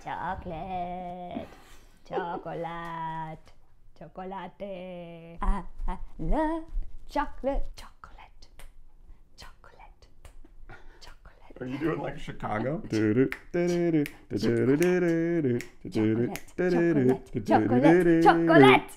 Chocolate, chocolate, chocolate. I love chocolate, chocolate, chocolate, chocolate. Are you doing like Chicago? Chocolate, chocolate, chocolate, chocolate.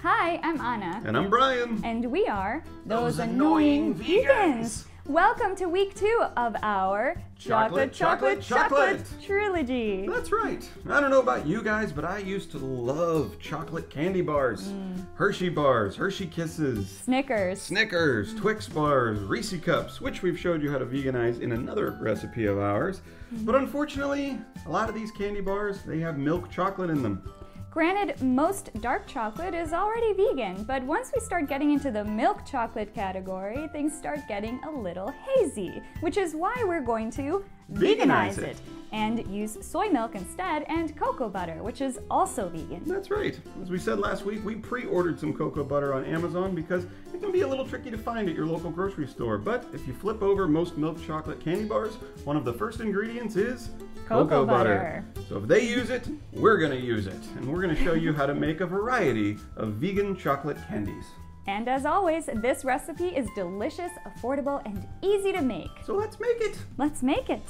Hi, I'm Anna. And I'm Brian. And we are Those Annoying Vegans. Welcome to week 2 of our Chocolate Trilogy. That's right. I don't know about you guys, but I used to love chocolate candy bars. Hershey bars, Hershey Kisses. Snickers, Twix bars, Reese Cups, which we've showed you how to veganize in another recipe of ours. But unfortunately, a lot of these candy bars, they have milk chocolate in them. Granted, most dark chocolate is already vegan, but once we start getting into the milk chocolate category, things start getting a little hazy, which is why we're going to veganize it and use soy milk instead and cocoa butter, which is also vegan. That's right. As we said last week, we pre-ordered some cocoa butter on Amazon because it can be a little tricky to find at your local grocery store. But if you flip over most milk chocolate candy bars, one of the first ingredients is cocoa butter. So if they use it, we're going to use it. And we're going to show you how to make a variety of vegan chocolate candies. And as always, this recipe is delicious, affordable, and easy to make. So let's make it. Let's make it.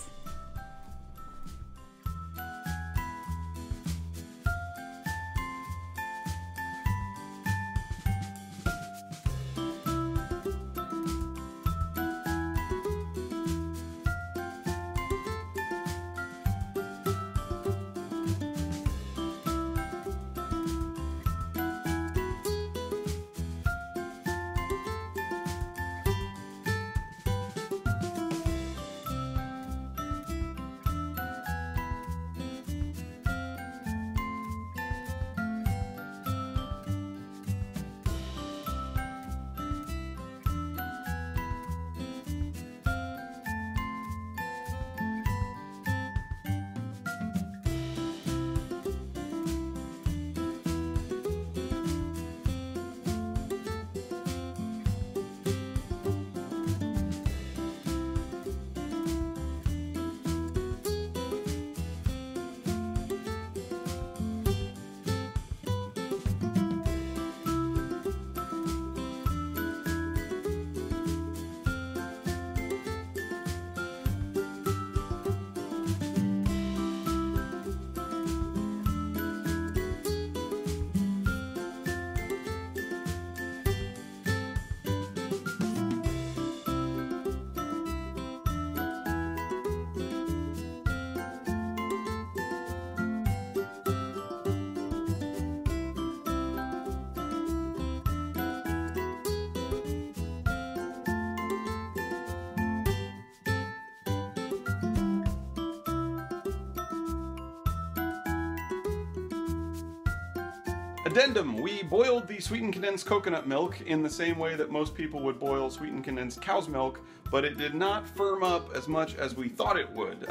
Addendum, we boiled the sweetened condensed coconut milk in the same way that most people would boil sweetened condensed cow's milk, but it did not firm up as much as we thought it would.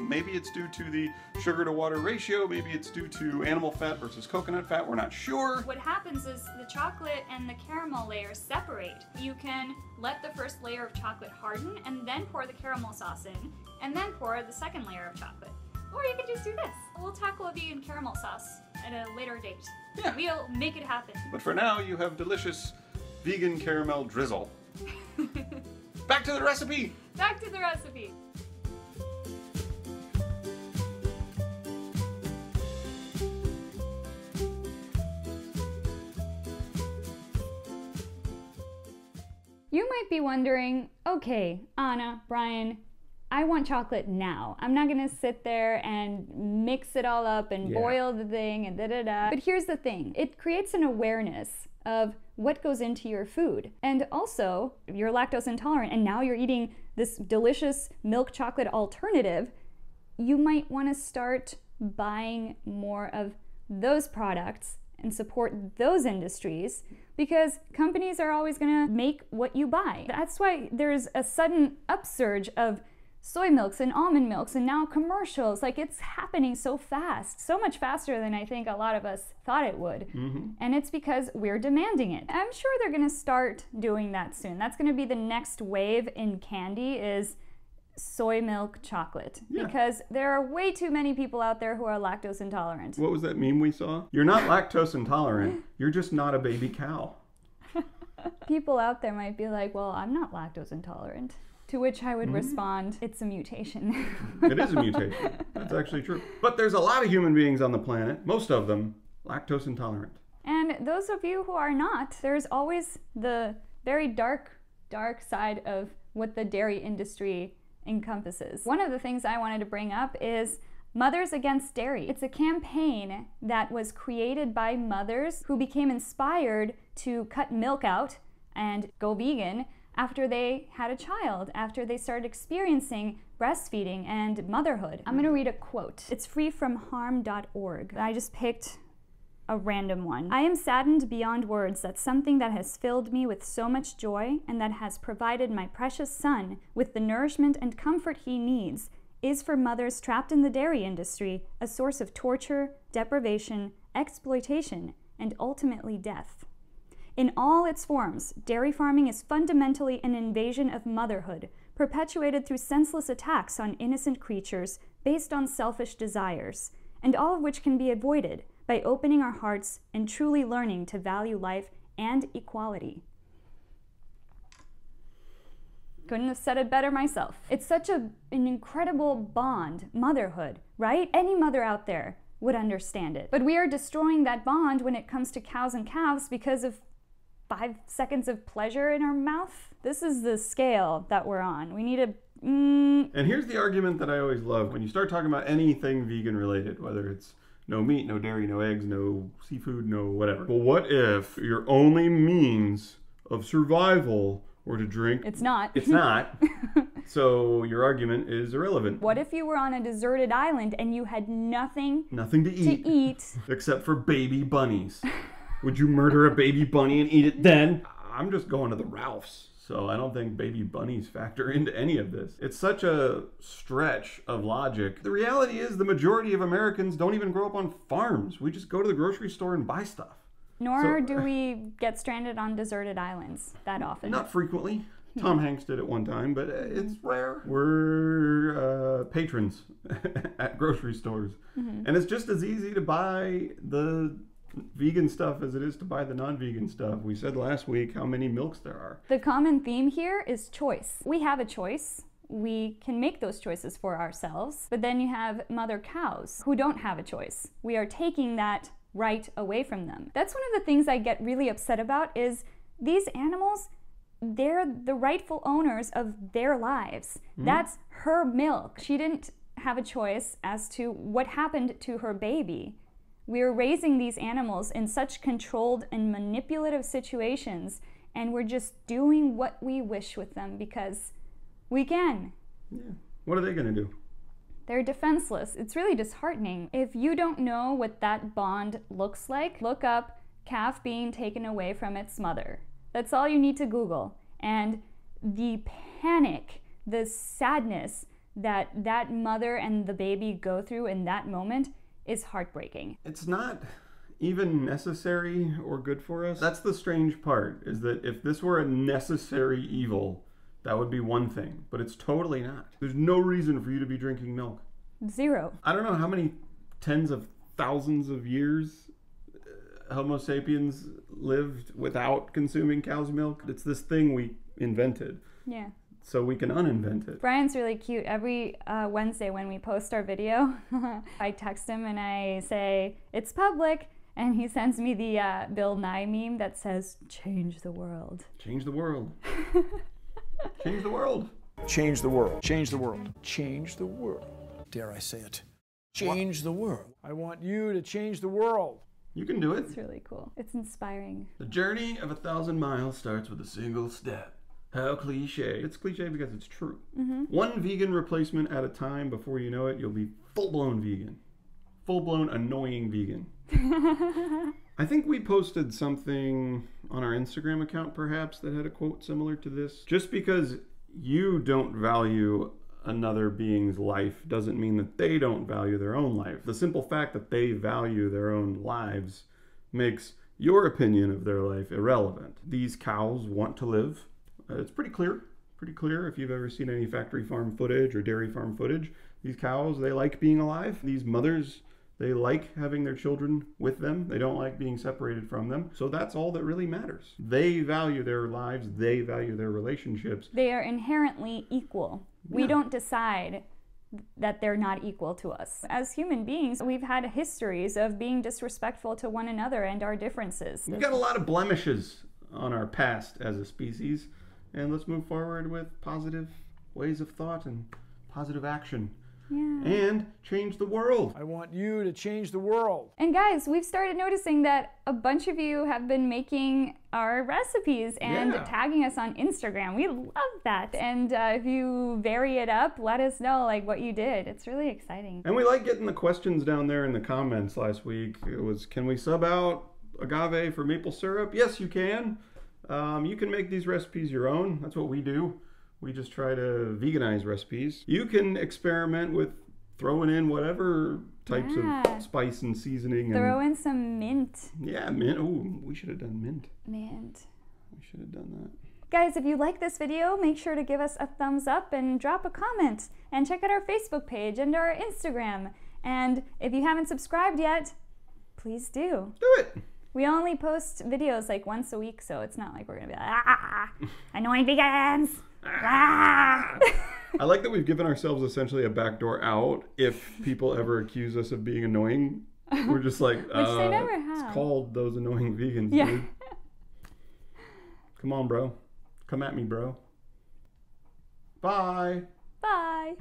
Maybe it's due to the sugar to water ratio, maybe it's due to animal fat versus coconut fat, we're not sure. What happens is the chocolate and the caramel layers separate. You can let the first layer of chocolate harden and then pour the caramel sauce in, and then pour the second layer of chocolate. Or you can just do this. We'll tackle a vegan caramel sauce at a later date. Yeah. We'll make it happen. But for now, you have delicious vegan caramel drizzle. Back to the recipe! Back to the recipe! You might be wondering, okay, Anna, Brian, I want chocolate now. I'm not gonna sit there and mix it all up and boil the thing and da-da-da. But here's the thing, it creates an awareness of what goes into your food. And also, if you're lactose intolerant and now you're eating this delicious milk chocolate alternative, you might wanna start buying more of those products and support those industries, because companies are always gonna make what you buy. That's why there's a sudden upsurge of soy milks and almond milks and now commercials. Like, it's happening so fast, so much faster than I think a lot of us thought it would. And it's because we're demanding it. I'm sure they're gonna start doing that soon. That's gonna be the next wave in candy, is soy milk chocolate. Yeah. Because there are way too many people out there who are lactose intolerant. What was that meme we saw? You're not lactose intolerant. You're just not a baby cow. People out there might be like, well, I'm not lactose intolerant. To which I would respond, it's a mutation. It is a mutation. That's actually true. But there's a lot of human beings on the planet, most of them lactose intolerant. And those of you who are not, there's always the very dark side of what the dairy industry encompasses. One of the things I wanted to bring up is Mothers Against Dairy. It's a campaign that was created by mothers who became inspired to cut milk out and go vegan after they had a child, after they started experiencing breastfeeding and motherhood. I'm gonna read a quote. It's free from harm.org. I just picked a random one. I am saddened beyond words that something that has filled me with so much joy and that has provided my precious son with the nourishment and comfort he needs is for mothers trapped in the dairy industry a source of torture, deprivation, exploitation, and ultimately death. In all its forms, dairy farming is fundamentally an invasion of motherhood, perpetuated through senseless attacks on innocent creatures based on selfish desires, and all of which can be avoided by opening our hearts and truly learning to value life and equality. Couldn't have said it better myself. It's such an incredible bond, motherhood, right? Any mother out there would understand it. But we are destroying that bond when it comes to cows and calves because of 5 seconds of pleasure in our mouth. This is the scale that we're on. We need to... And here's the argument that I always love when you start talking about anything vegan related, whether it's no meat, no dairy, no eggs, no seafood, no whatever. Well, what if your only means of survival were to drink? It's not. It's not. So your argument is irrelevant. What if you were on a deserted island and you had nothing to eat except for baby bunnies? Would you murder a baby bunny and eat it then? I'm just going to the Ralphs. So I don't think baby bunnies factor into any of this. It's such a stretch of logic. The reality is the majority of Americans don't even grow up on farms. We just go to the grocery store and buy stuff. Nor do we get stranded on deserted islands that often. Not frequently. Tom Hanks did it one time, but it's rare. We're patrons at grocery stores. And it's just as easy to buy the vegan stuff as it is to buy the non-vegan stuff. We said last week how many milks there are. The common theme here is choice. We have a choice. We can make those choices for ourselves. But then you have mother cows who don't have a choice. We are taking that right away from them. That's one of the things I get really upset about is these animals, they're the rightful owners of their lives. That's her milk. She didn't have a choice as to what happened to her baby. We're raising these animals in such controlled and manipulative situations, and we're just doing what we wish with them because we can. Yeah. What are they going to do? They're defenseless. It's really disheartening. If you don't know what that bond looks like, look up calf being taken away from its mother. That's all you need to Google. And the panic, the sadness that that mother and the baby go through in that moment is heartbreaking. It's not even necessary or good for us. That's the strange part, is that if this were a necessary evil, that would be one thing, but it's totally not. There's no reason for you to be drinking milk. Zero. I don't know how many tens of thousands of years Homo sapiens lived without consuming cow's milk. It's this thing we invented. Yeah. So we can uninvent it. Brian's really cute. Every Wednesday when we post our video, I text him and I say, it's public. And he sends me the Bill Nye meme that says, change the world. Change the world. Change the world. Change the world. Change the world. Change the world. Dare I say it? Change the world. I want you to change the world. You can do it. It's really cool. It's inspiring. The journey of 1,000 miles starts with a single step. How cliche. It's cliche because it's true. One vegan replacement at a time. Before you know it, you'll be full-blown vegan. Full-blown annoying vegan. I think we posted something on our Instagram account perhaps that had a quote similar to this. Just because you don't value another being's life doesn't mean that they don't value their own life. The simple fact that they value their own lives makes your opinion of their life irrelevant. These cows want to live. It's pretty clear pretty clear if you've ever seen any factory farm footage or dairy farm footage. These cows, they like being alive. These mothers, they like having their children with them. They don't like being separated from them. So that's all that really matters. They value their lives. They value their relationships. They are inherently equal. Yeah. We don't decide that they're not equal to us. As human beings, we've had histories of being disrespectful to one another and our differences. We've got a lot of blemishes on our past as a species. And let's move forward with positive ways of thought and positive action. Yeah. And change the world. I want you to change the world. And guys, we've started noticing that a bunch of you have been making our recipes and tagging us on Instagram. We love that. And if you vary it up, let us know like what you did. It's really exciting. And we like getting the questions down there in the comments last week. It was, can we sub out agave for maple syrup? Yes, you can. You can make these recipes your own. That's what we do. We just try to veganize recipes. You can experiment with throwing in whatever types of spice and seasoning. Throw in some mint. Yeah, mint. Oh, we should have done mint. Mint. We should have done that. Guys, if you like this video, make sure to give us a thumbs up and drop a comment. And check out our Facebook page and our Instagram. And if you haven't subscribed yet, please do. Do it. We only post videos like once a week, so it's not like we're gonna be like, annoying vegans. I like that we've given ourselves essentially a backdoor out if people ever accuse us of being annoying. We're just like, which they never have. It's called Those Annoying Vegans, yeah. Dude. Come on, bro. Come at me, bro. Bye. Bye.